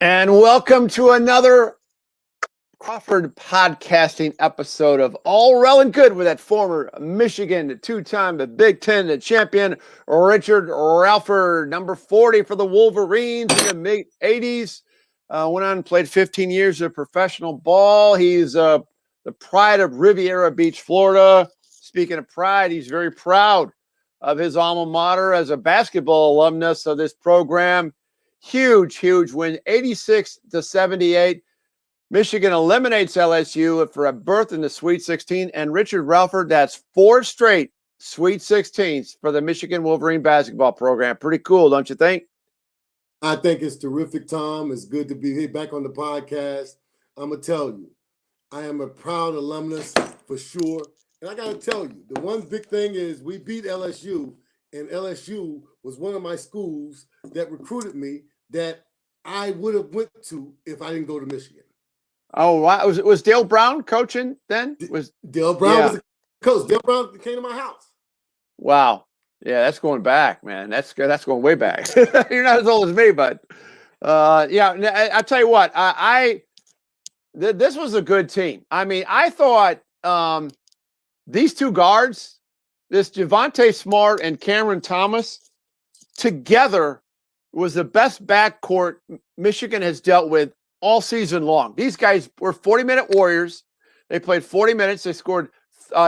And welcome to another Crawford podcasting episode of All Rell and Good with that former Michigan two-time Big Ten champion, Richard Rellford, number 40 for the Wolverines in the mid-'80s. Went on and played 15 years of professional ball. He's the pride of Riviera Beach, Florida. Speaking of pride, he's very proud of his alma mater as a basketball alumnus of this program. Huge win, 86-78. Michigan eliminates LSU for a berth in the Sweet 16. And Richard Rellford, that's 4 straight Sweet 16s for the Michigan Wolverine basketball program. Pretty cool, don't you think? I think it's terrific, Tom. It's good to be here back on the podcast. I'm going to tell you, I am a proud alumnus for sure. And I got to tell you, the one big thing is we beat LSU, and LSU was one of my schools that recruited me that I would have went to if I didn't go to Michigan. Oh, wow. Was Dale Brown coaching then? Dale Brown was the coach. Dale Brown came to my house. Wow. Yeah, that's going back, man. That's going way back. You're not as old as me, but I tell you what, this was a good team. I mean, I thought these two guards, this Javonte Smart and Cameron Thomas, together was the best backcourt Michigan has dealt with all season long. These guys were 40-minute warriors. They played 40 minutes. They scored.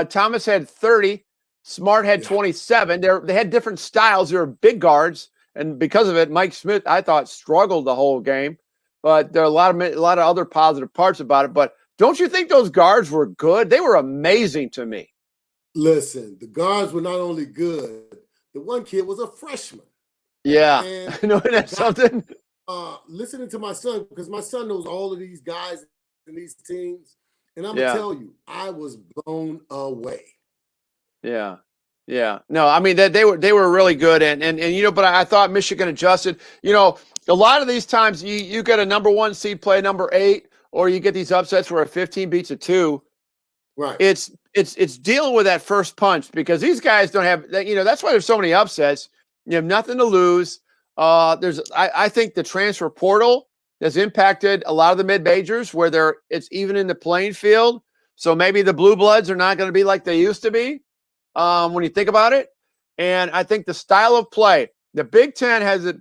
Thomas had 30. Smart had 27. They had different styles. They were big guards, and because of it, Mike Smith, I thought, struggled the whole game. But there are a lot of other positive parts about it. But don't you think those guards were good? They were amazing to me. Listen, the guards were not only good. The one kid was a freshman. Yeah, and you know that's something. Listening to my son, because my son knows all of these guys and these teams, and I'm gonna tell you, I was blown away. Yeah. No, I mean they were really good, and you know, but I thought Michigan adjusted. You know, a lot of these times you get a number 1 seed play number 8, or you get these upsets where a 15 beats a 2. Right. It's dealing with that first punch, because these guys don't have. You know, that's why there's so many upsets. You have nothing to lose. I think the transfer portal has impacted a lot of the mid-majors where it's even in the playing field. So maybe the blue bloods are not going to be like they used to be when you think about it. And I think the style of play, the Big Ten has a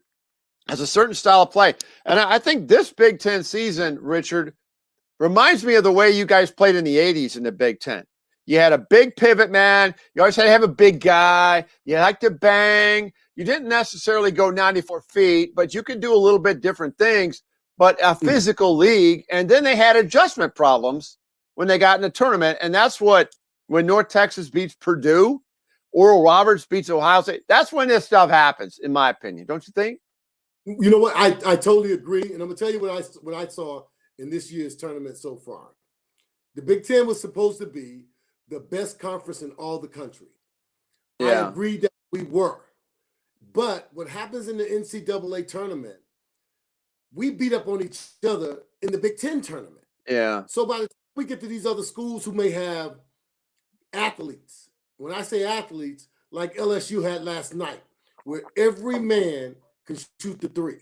certain style of play. And I think this Big Ten season, Richard, reminds me of the way you guys played in the 80s in the Big Ten. You had a big pivot man. You always had to have a big guy. You like to bang. You didn't necessarily go 94 feet, but you could do a little bit different things, but a physical league. And then they had adjustment problems when they got in the tournament. And that's when North Texas beats Purdue, Oral Roberts beats Ohio State. That's when this stuff happens, in my opinion. Don't you think? You know what? I totally agree. And I'm going to tell you what I saw in this year's tournament so far. The Big Ten was supposed to be the best conference in all the country. Yeah. I agree that we were. But what happens in the NCAA tournament, we beat up on each other in the Big Ten tournament. Yeah. So by the time we get to these other schools who may have athletes, when I say athletes, like LSU had last night, where every man can shoot the 3.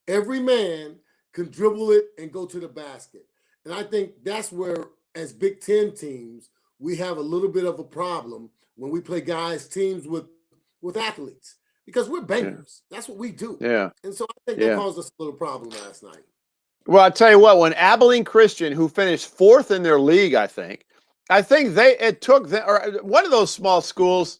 Every man can dribble it and go to the basket. And I think that's where, as Big Ten teams, we have a little bit of a problem when we play teams with athletes, because we're bangers. Yeah. That's what we do. Yeah. And so I think that caused us a little problem last night. Well, I'll tell you what, when Abilene Christian, who finished 4th in their league, I think it took them, or one of those small schools.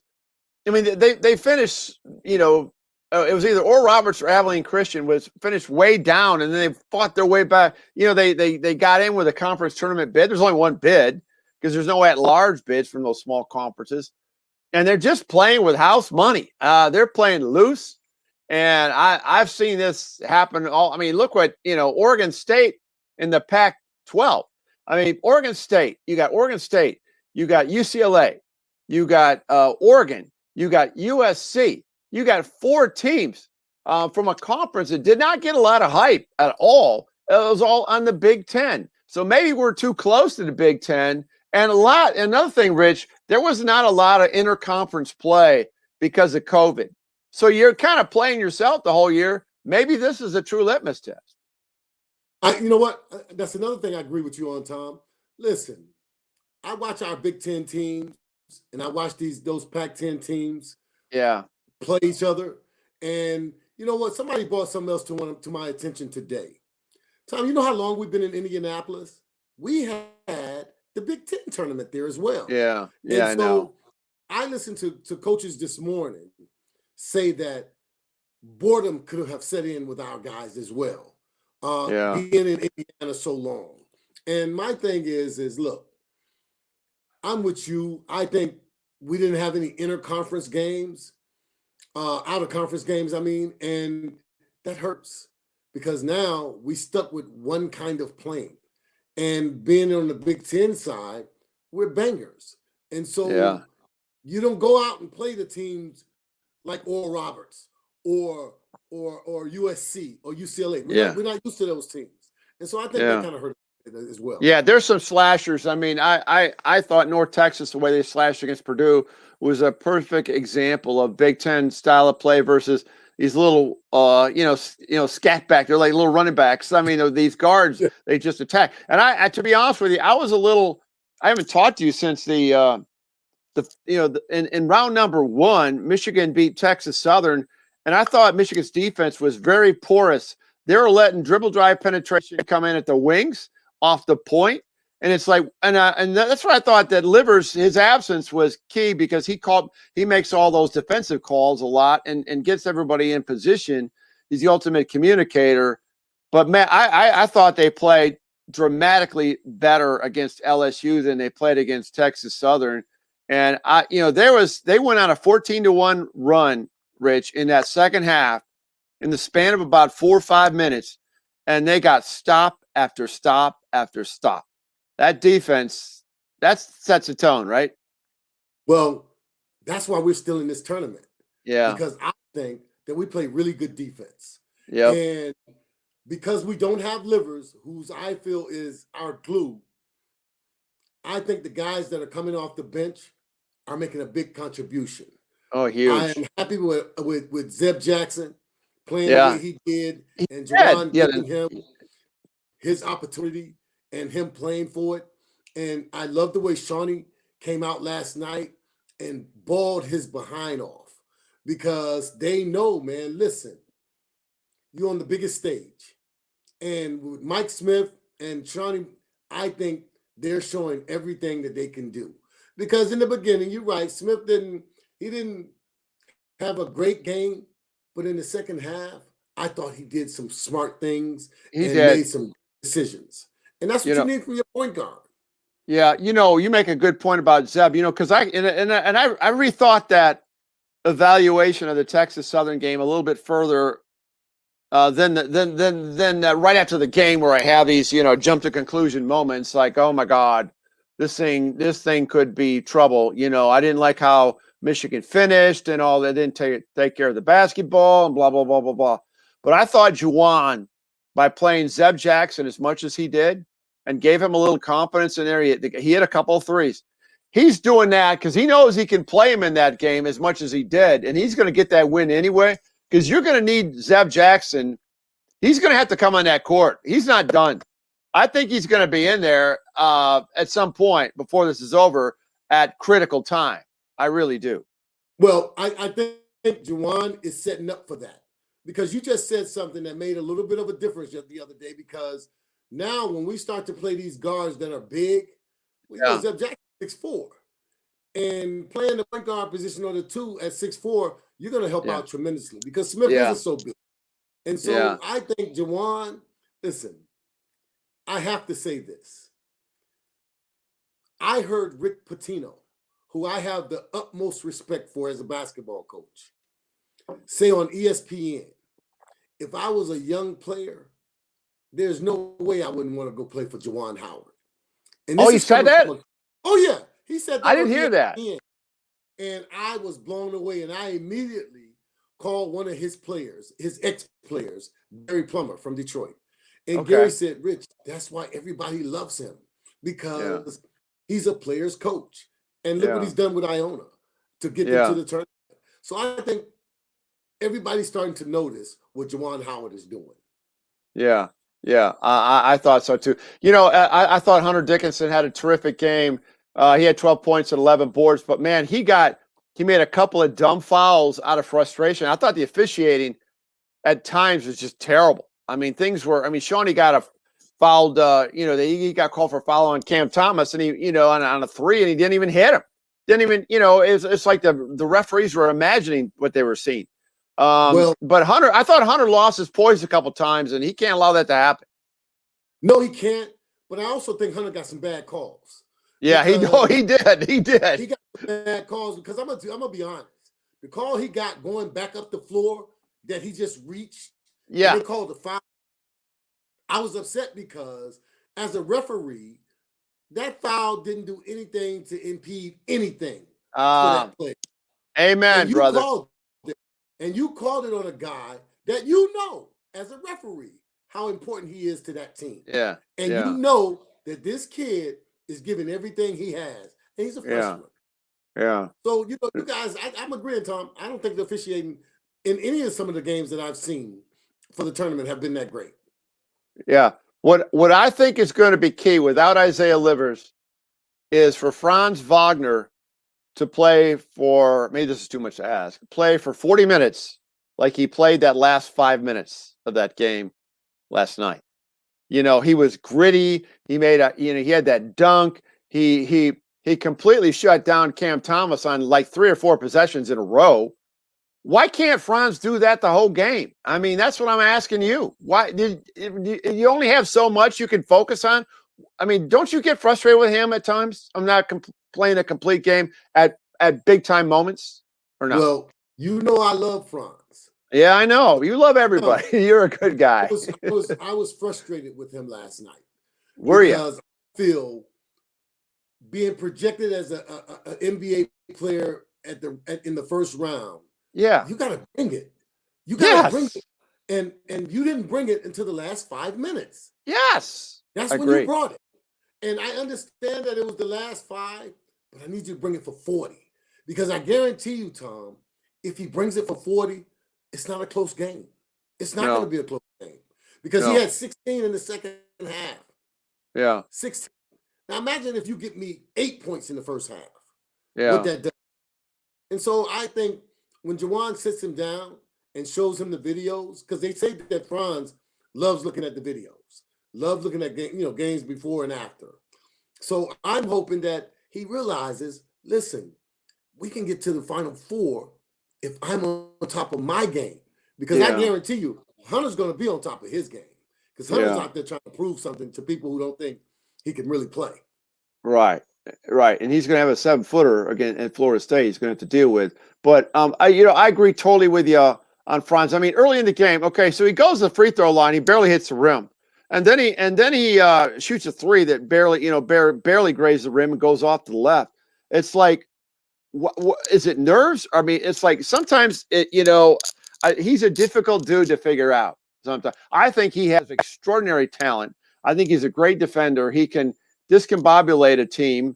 I mean, they finished, you know, it was either Oral Roberts or Abilene Christian was finished way down, and then they fought their way back. You know, they got in with a conference tournament bid. There's only one bid because there's no at-large bids from those small conferences. And they're just playing with house money. They're playing loose. And I've seen this happen. I mean, look what, you know, Oregon State in the Pac-12. I mean, Oregon State, you got UCLA, you got Oregon, you got USC, you got 4 teams from a conference that did not get a lot of hype at all. It was all on the Big Ten. So maybe we're too close to the Big Ten. And another thing, Rich, there was not a lot of interconference play because of COVID. So you're kind of playing yourself the whole year. Maybe this is a true litmus test. You know what? That's another thing I agree with you on, Tom. Listen, I watch our Big Ten teams, and I watch those Pac-10 teams Yeah. play each other. And you know what? Somebody brought something else to my attention today. Tom, you know how long we've been in Indianapolis? We had the Big Ten tournament there as well. Yeah. Yeah, And I know. so I listened to coaches this morning say that boredom could have set in with our guys as well, Yeah. being in Indiana so long. And my thing is look, I'm with you. I think we didn't have any interconference games, out of conference games, I mean, and that hurts because now we stuck with one kind of playing. And being on the Big Ten side, we're bangers. And Yeah. so you don't go out and play the teams like Oral Roberts or USC or UCLA. Yeah. We're not used to those teams. And so I think that Yeah. kind of hurt it as well. Yeah, there's some slashers. I mean, I thought North Texas, the way they slashed against Purdue, was a perfect example of Big Ten style of play versus these little, scat back. They're like little running backs. I mean, these guards, Yeah. they just attack. And to be honest with you, I haven't talked to you since in round number 1, Michigan beat Texas Southern, and I thought Michigan's defense was very porous. They were letting dribble drive penetration come in at the wings off the point, and it's like, and that's what I thought that Livers, his absence was key because he makes all those defensive calls a lot and gets everybody in position. He's the ultimate communicator. But man, I thought they played dramatically better against LSU than they played against Texas Southern. And they went on a 14-1 run, Rich, in that second half in the span of about 4 or 5 minutes, and they got stop after stop after stop. That defense, that sets a tone, right? Well, that's why we're still in this tournament. Yeah. Because I think that we play really good defense. Yep. And because we don't have Livers, whose I feel is our glue, I think the guys that are coming off the bench are making a big contribution. Oh, I huge. am happy with Zeb Jackson playing the Yeah. way he did, He and did. Juwan Yeah. giving him his opportunity and him playing for it. And I love the way Shawnee came out last night and balled his behind off because they know, man, listen, you're on the biggest stage. And with Mike Smith and Shawnee, I think they're showing everything that they can do. Because in the beginning, you're right, Smith didn't have a great game, but in the second half, I thought he did some smart things He and did. made some decisions. And that's You what you know, need from your point guard. yeah, you make a good point about Zeb, because I rethought that evaluation of the Texas Southern game a little bit further then right after the game where I have these, jump to conclusion moments like, oh my God, this thing could be trouble. I didn't like how Michigan finished and all that. Didn't take care of the basketball and blah, blah, blah, blah, blah. But I thought Juwan, by playing Zeb Jackson as much as he did and gave him a little confidence in there, he hit a couple of threes. He's doing that because he knows he can play him in that game as much as he did. And he's going to get that win anyway. Because you're going to need Zeb Jackson. He's going to have to come on that court. He's not done. I think he's going to be in there at some point before this is over at critical time. I really do. Well, I think Juwan is setting up for that because you just said something that made a little bit of a difference the other day because now when we start to play these guards that are big, Zeb Jackson 6'4". And playing the point guard position on the 2 at 6'4", you're going to help out tremendously because Smith isn't so big. And so I think Juwan, listen, I have to say this. I heard Rick Pitino, who I have the utmost respect for as a basketball coach, say on ESPN, if I was a young player, there's no way I wouldn't want to go play for Juwan Howard. And he said that? Oh, yeah. He said that. I didn't hear that. And I was blown away. And I immediately called one of his players, his ex-players, Gary Plummer from Detroit. And Gary said, Rich, that's why everybody loves him because he's a player's coach. And look what he's done with Iona to get them to the tournament. So I think everybody's starting to notice what Juwan Howard is doing. Yeah. Yeah, I thought so too. You know, I thought Hunter Dickinson had a terrific game. He had 12 points and 11 boards, but man, he made a couple of dumb fouls out of frustration. I thought the officiating at times was just terrible. I mean, Shawnee got fouled. He got called for a foul on Cam Thomas, and he, on a three, and he didn't even hit him. Didn't even, it's like the referees were imagining what they were seeing. But I thought Hunter lost his poise a couple times, and he can't allow that to happen. No, he can't. But I also think Hunter got some bad calls. Yeah, he did. He did. He got some bad calls because I'm gonna be honest. The call he got going back up the floor that he just reached, yeah, they called the foul. I was upset because as a referee, that foul didn't do anything to impede anything for that play. Amen, and brother. You called it on a guy that you know as a referee how important he is to that team. Yeah. And you know that this kid is giving everything he has. And he's a freshman. Yeah. So, you guys, I'm agreeing, Tom. I don't think the officiating in any of some of the games that I've seen for the tournament have been that great. Yeah. What I think is going to be key without Isaiah Livers is for Franz Wagner to play for, maybe this is too much to ask, play for 40 minutes like he played that last 5 minutes of that game last night. He was gritty. He made he had that dunk. He completely shut down Cam Thomas on like 3 or 4 possessions in a row. Why can't Franz do that the whole game? I mean, that's what I'm asking you. Why did you only have so much you can focus on? I mean, don't you get frustrated with him at times? I'm not playing a complete game at big time moments, or not? Well, I love Franz. Yeah, I know. You love everybody. You're a good guy. I was frustrated with him last night. Were you? Because I feel being projected as an NBA player in the first round. Yeah, you got to bring it. You got to bring it, and you didn't bring it until the last 5 minutes. Yes, that's when you brought it. And I understand that it was the last 5, but I need you to bring it for 40 because I guarantee you, Tom, if he brings it for 40, it's not a close game. It's not going to be a close game because he had 16 in the second half. Yeah, 16. Now imagine if you get me 8 points in the first half. Yeah, what that does. And so I think when Juwan sits him down and shows him the videos, because they say that Franz loves looking at the videos, loves looking at games before and after. So I'm hoping that he realizes, listen, we can get to the Final Four if I'm on top of my game. Because I guarantee you, Hunter's going to be on top of his game. Because Hunter's out there trying to prove something to people who don't think he can really play. Right. And he's going to have a 7-footer again at Florida State he's going to have to deal with. But, I agree totally with you on Franz. I mean, early in the game, okay, so he goes to the free throw line. He barely hits the rim. And then he shoots a 3 that barely grazes the rim and goes off to the left. It's like, what is it, nerves? I mean, it's like sometimes he's a difficult dude to figure out. Sometimes I think he has extraordinary talent. I think he's a great defender. He can discombobulate a team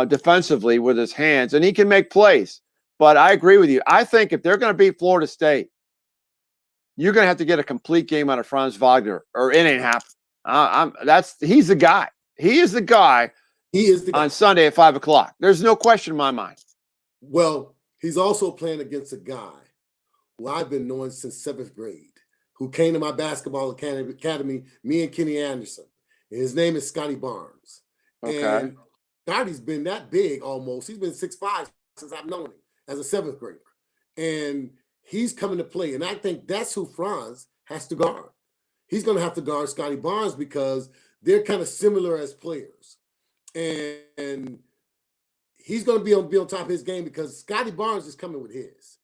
defensively with his hands, and he can make plays. But I agree with you. I think if they're going to beat Florida State, you're going to have to get a complete game out of Franz Wagner, or it ain't happening. He's the guy. He is the guy. He is the guy on Sunday at 5:00. There's no question in my mind. Well, he's also playing against a guy who I've been knowing since 7th grade, who came to my basketball academy, me and Kenny Anderson. And his name is Scotty Barnes. Okay. And Scotty's been that big almost. He's been 6'5" since I've known him as a 7th grader. And he's coming to play. And I think that's who Franz has to guard. He's going to have to guard Scotty Barnes because they're kind of similar as players. And he's going to be on top of his game because Scotty Barnes is coming with his.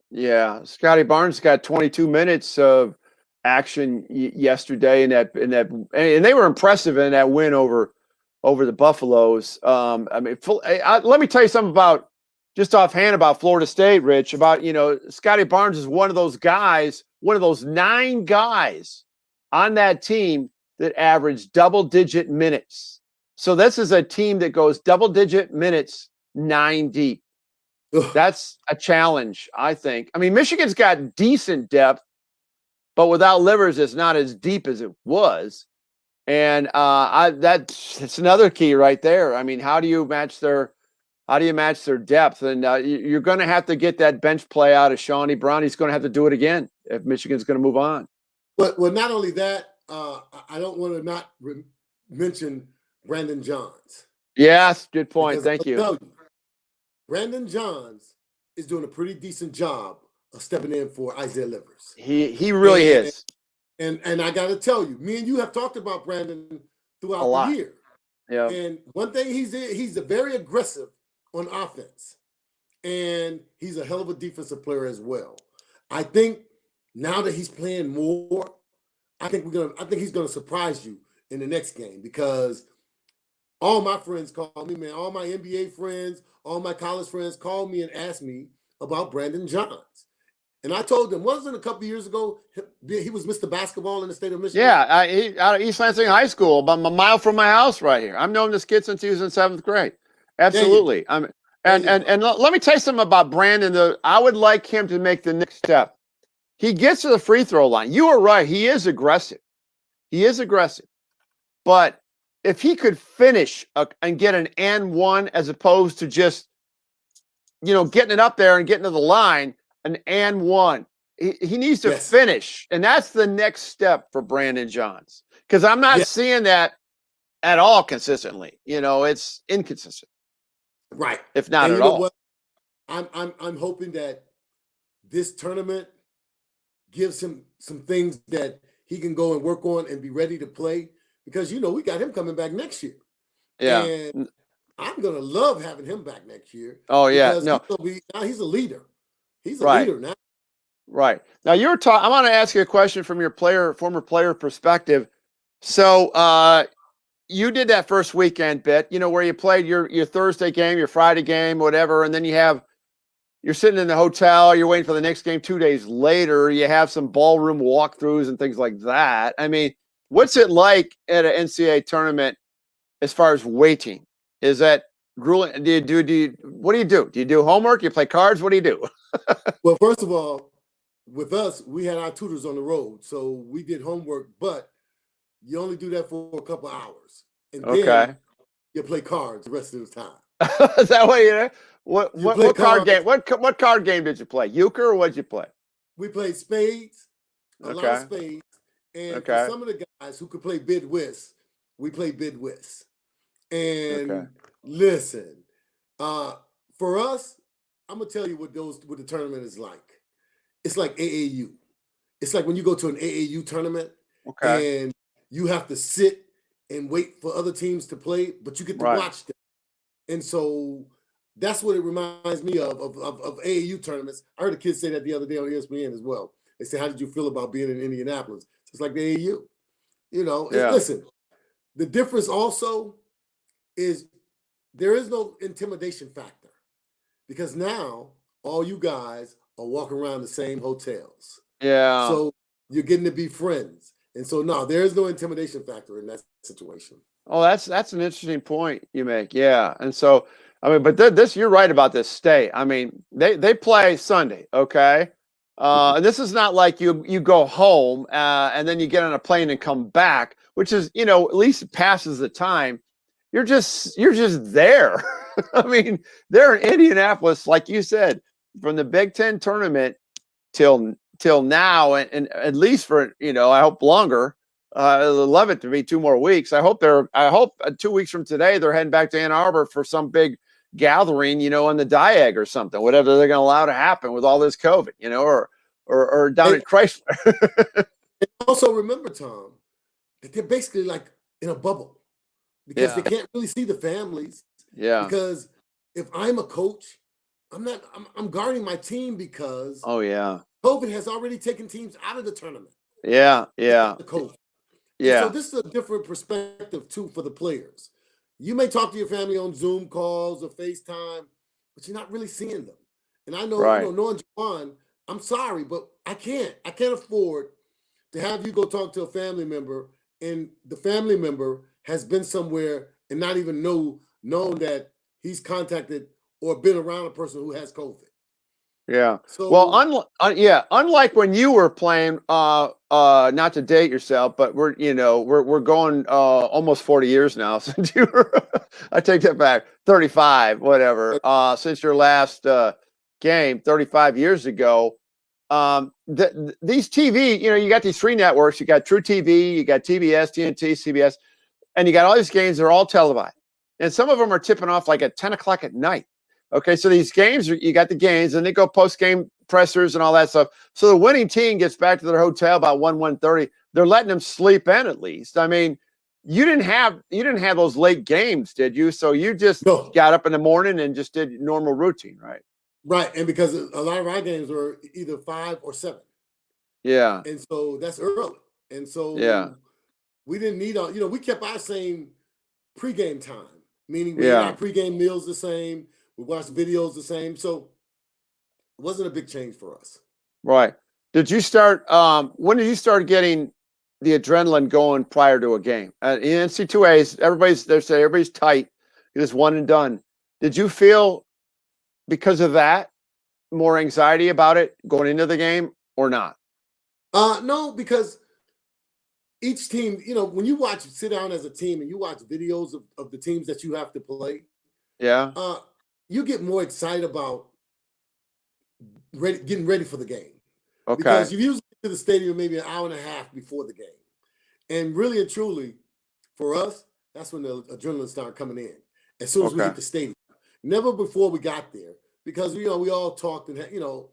Yeah, Scotty Barnes got 22 minutes of action yesterday in that, and they were impressive in that win over the Buffaloes. Let me tell you something about just offhand about Florida State, Rich. About Scotty Barnes is one of those guys, one of those 9 guys on that team that averaged double-digit minutes. So this is a team that goes double-digit minutes 9 deep. That's a challenge, I think. I mean, Michigan's got decent depth, but without livers, it's not as deep as it was. And that's another key right there. I mean, how do you match their depth? And you're going to have to get that bench play out of Shawnee Brown. He's going to have to do it again if Michigan's going to move on. But well, not only that, I don't want to not mention Brandon Johns. Yes, good point. Thank you. Brandon Johns is doing a pretty decent job of stepping in for Isaiah Livers. He really is. And I got to tell you, me and you have talked about Brandon throughout the year. Yeah. And one thing he's very aggressive on offense, and he's a hell of a defensive player as well. I think now that he's playing more, I think he's gonna surprise you in the next game, because all my friends call me, man. All my NBA friends, all my college friends call me and ask me about Brandon Johns. And I told them, wasn't a couple years ago, he was Mr. Basketball in the state of Michigan? Yeah, he out of East Lansing High School, about a mile from my house right here. I've known this kid since he was in 7th grade. Absolutely. And let me tell you something about Brandon. I would like him to make the next step. He gets to the free throw line. You are right. He is aggressive. But if he could finish and get an and one as opposed to just, getting it up there and getting to the line, an and one. He needs to finish. And that's the next step for Brandon Johns. Because I'm not seeing that at all consistently. It's inconsistent. Right. If not at all. What? I'm hoping that this tournament gives him some things that he can go and work on and be ready to play. Because, we got him coming back next year. Yeah. And I'm going to love having him back next year. Oh, yeah. No. He's a leader. He's a leader now. Right. Now I want to ask you a question from your former player perspective. So you did that first weekend bit, where you played your Thursday game, your Friday game, whatever, and then you're sitting in the hotel, you're waiting for the next game 2 days later, you have some ballroom walkthroughs and things like that. I mean, what's it like at an NCAA tournament as far as waiting? Is that grueling? What do you do? Do you do homework? You play cards? What do you do? Well, first of all, with us, we had our tutors on the road, so we did homework, but you only do that for a couple hours. And then you play cards the rest of the time. Is that what you know? What card game? What card game did you play? Euchre, or what did you play? We played spades, a lot of spades. And for some of the guys who could play bid whist, we played bid whist. And listen, for us, I'm gonna tell you what the tournament is like. It's like AAU. It's like when you go to an AAU tournament and you have to sit and wait for other teams to play, but you get to watch them. And so that's what it reminds me of AAU tournaments. I heard a kid say that the other day on ESPN as well. They said, "How did you feel about being in Indianapolis?" It's like the AAU. Listen, the difference also is there is no intimidation factor, because now all you guys are walking around the same hotels. Yeah. So you're getting to be friends. And so, no, there is no intimidation factor in that situation. Oh, that's an interesting point you make. Yeah. And so, I mean, but this, you're right about this state. I mean, they play Sunday. Okay. And this is not like you go home and then you get on a plane and come back, which is, at least it passes the time. You're just there. I mean, they're in Indianapolis, like you said, from the Big Ten tournament till now, and at least for, I hope longer. I'd love it to be 2 more weeks. I hope 2 weeks from today they're heading back to Ann Arbor for some big gathering, on the Diag or something, whatever they're going to allow to happen with all this COVID, or down at Chrysler. And also remember, Tom, that they're basically like in a bubble, because they can't really see the families. Yeah. Because if I'm a coach, I'm guarding my team, because COVID has already taken teams out of the tournament. Yeah. The coach. Yeah. So this is a different perspective too for the players. You may talk to your family on Zoom calls or FaceTime, but you're not really seeing them. And I know, knowing Juwan, I'm sorry, but I can't afford to have you go talk to a family member and the family member has been somewhere and not even known that he's contacted or been around a person who has COVID. Yeah. Well, So unlike when you were playing, not to date yourself, but we're going almost 40 years now since you were I take that back, 35, whatever. Since your last game 35 years ago. These TV, you got these three networks, you got True TV, you got TBS, TNT, CBS, and you got all these games, they're all televised. And some of them are tipping off like at 10 o'clock at night. Okay, so these games, you got the games, and they go post-game pressers and all that stuff. So the winning team gets back to their hotel about 1:30. They're letting them sleep in at least. I mean, you didn't have those late games, did you? So you just no, got up in the morning and just did normal routine, right? right, and because a lot of our games were either 5 or 7, Yeah, and so that's early, and yeah, so we didn't need all. We kept our same pregame time, meaning we ate yeah. our pregame meals the same, we watched videos the same, so it wasn't a big change for us. Right. Did you start? When did you start getting the adrenaline going prior to a game? In NC2As, everybody's tight. It's one and done. Did you feel because of that more anxiety about it going into the game or not? No, because each team, when you sit down as a team and you watch videos of the teams that you have to play, Yeah. you get more excited about getting ready for the game. Okay. Because you usually get to the stadium maybe an hour and a half before the game. And really and truly, for us, that's when the adrenaline started coming in. As soon as we Okay. hit the stadium. Never before we got there. Because we all talked and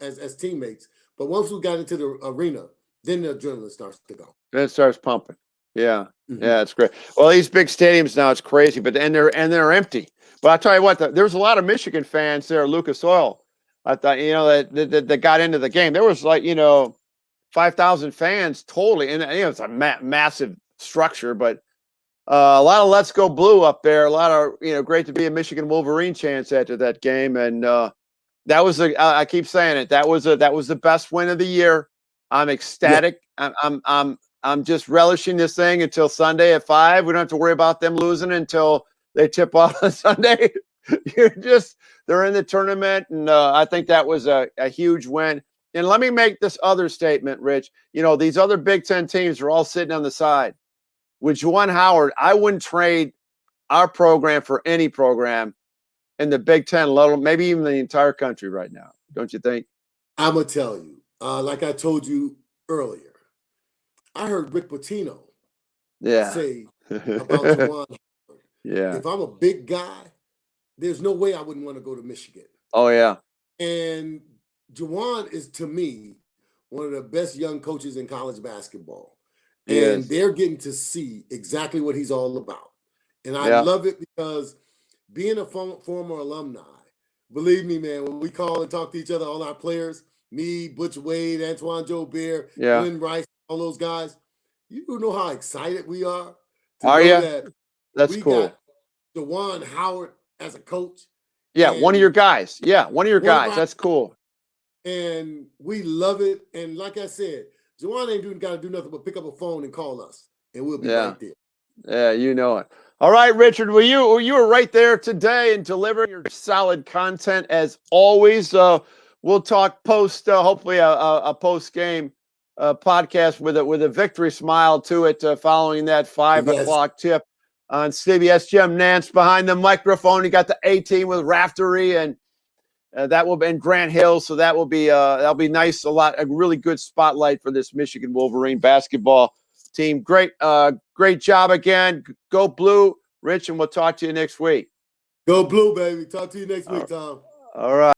as teammates. But once we got into the arena, then the adrenaline starts to go. Then it starts pumping. Yeah. Mm-hmm. Yeah, it's great. Well, these big stadiums now, it's crazy, but they're empty. But I'll tell you what, there's a lot of Michigan fans there at Lucas Oil. I thought, that got into the game. There was 5,000 fans totally, and it's a massive structure, but a lot of "Let's Go Blue" up there. A lot of great to be a Michigan Wolverine chants after that game, and that was I keep saying it. That was the best win of the year. I'm ecstatic. Yeah. I'm just relishing this thing until Sunday at 5. We don't have to worry about them losing until they tip off on Sunday. They're in the tournament, and I think that was a huge win. And let me make this other statement, Rich. These other Big Ten teams are all sitting on the side. With Juwan Howard, I wouldn't trade our program for any program in the Big Ten, maybe even the entire country right now. Don't you think? I'm going to tell you, like I told you earlier, I heard Rick Pitino say about Juwan Howard. Yeah. If I'm a big guy, there's no way I wouldn't want to go to Michigan. Oh, yeah. And Juwan is, to me, one of the best young coaches in college basketball. And they're getting to see exactly what he's all about. And I love it because being a former alumni, believe me, man, when we call and talk to each other, all our players, me, Butch Wade, Antoine Joe Bear, Glenn Rice, all those guys, you know how excited we are to know that that's cool. Got Juwan Howard as a coach. Yeah, one of your guys. Yeah, one of your guys. That's cool. And we love it. And like I said, Juwan ain't got to do nothing but pick up a phone and call us, and we'll be right there. Yeah, you know it. All right, Richard, you were right there today and delivering your solid content as always. We'll talk post, hopefully a post game podcast with a victory smile to it, following that 5 o'clock tip on CBS. Jim Nance behind the microphone. You got the A team with Raftery and that will be in Grant Hill, so that'll be nice. A really good spotlight for this Michigan Wolverine basketball team. Great job again. Go Blue, Rich, and we'll talk to you next week. Go Blue, baby. Talk to you next week, Tom. All right.